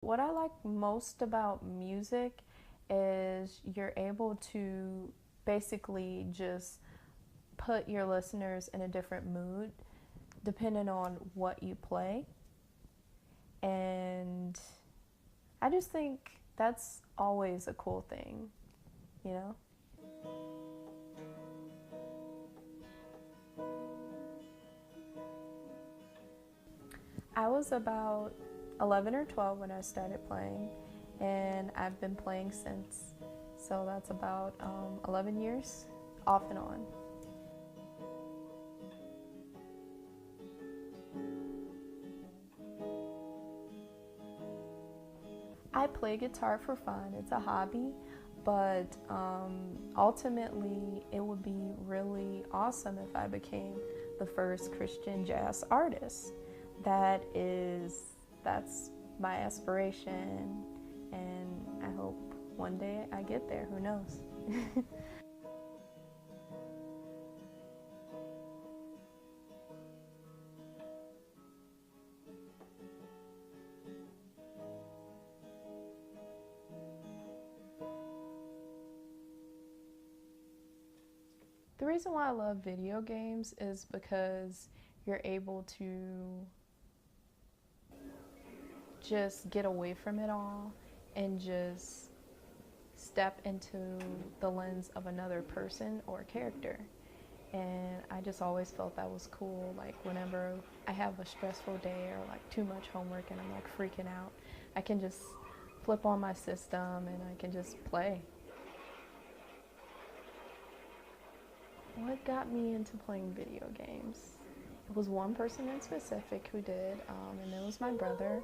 What I like most about music is you're able to basically just put your listeners in a different mood depending on what you play. And I just think that's always a cool thing, you know? I was about 11 or 12 when I started playing, and I've been playing since. So that's about 11 years off and on. I play guitar for fun, it's a hobby, but ultimately it would be really awesome if I became the first Christian jazz artist. That is, that's my aspiration, and I hope one day I get there, who knows. The reason why I love video games is because you're able to just get away from it all and just step into the lens of another person or character. And I just always felt that was cool. Like whenever I have a stressful day or like too much homework and I'm like freaking out, I can just flip on my system and I can just play. What got me into playing video games? It was one person in specific who did, and it was my brother.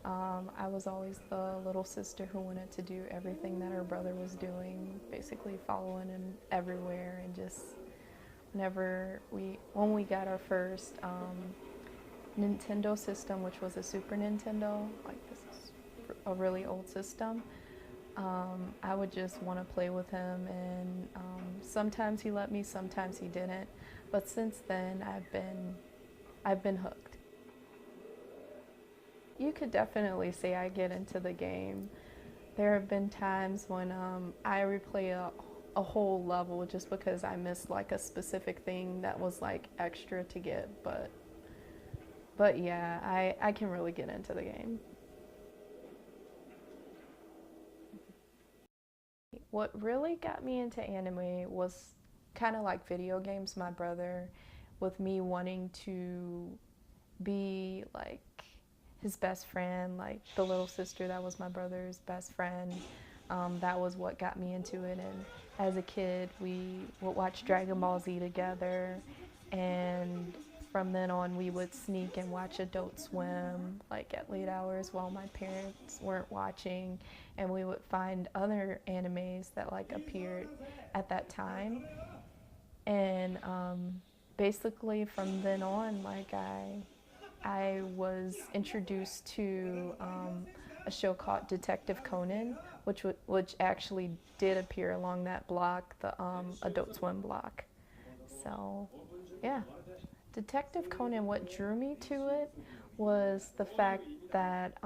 I was always the little sister who wanted to do everything that her brother was doing, basically following him everywhere. And just when we got our first Nintendo system, which was a Super Nintendo, like this is a really old system, I would just want to play with him, and sometimes he let me, sometimes he didn't. But since then, I've been hooked. You could definitely say I get into the game. There have been times when I replay a whole level just because I missed like a specific thing that was like extra to get. But yeah, I can really get into the game. What really got me into anime was kind of like video games. My brother, with me wanting to be like his best friend, like the little sister that was my brother's best friend. That was what got me into it. And as a kid, we would watch Dragon Ball Z together, and from then on, we would sneak and watch Adult Swim, like at late hours while my parents weren't watching, and we would find other animes that like appeared at that time. And basically, from then on, like I was introduced to a show called Detective Conan, which actually did appear along that block, the Adult Swim block. So, yeah. Detective Conan, what drew me to it was the fact that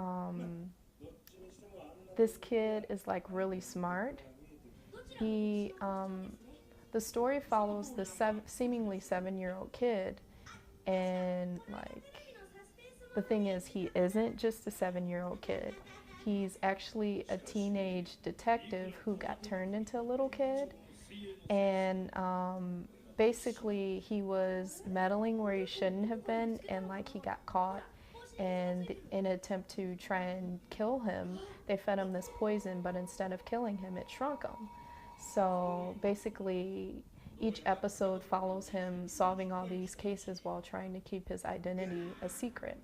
this kid is like really smart. He, the story follows the seemingly 7-year-old kid, and like the thing is, he isn't just a 7-year-old kid. He's actually a teenage detective who got turned into a little kid. And basically, he was meddling where he shouldn't have been, and like he got caught. And in an attempt to try and kill him, they fed him this poison, but instead of killing him, it shrunk him. So basically, each episode follows him solving all these cases while trying to keep his identity a secret.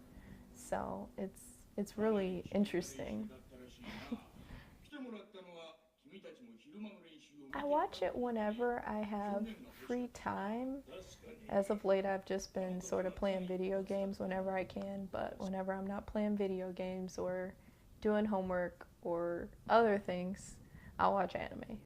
So it's really interesting. I watch it whenever I have free time. As of late, I've just been sort of playing video games whenever I can, but whenever I'm not playing video games or doing homework or other things, I'll watch anime.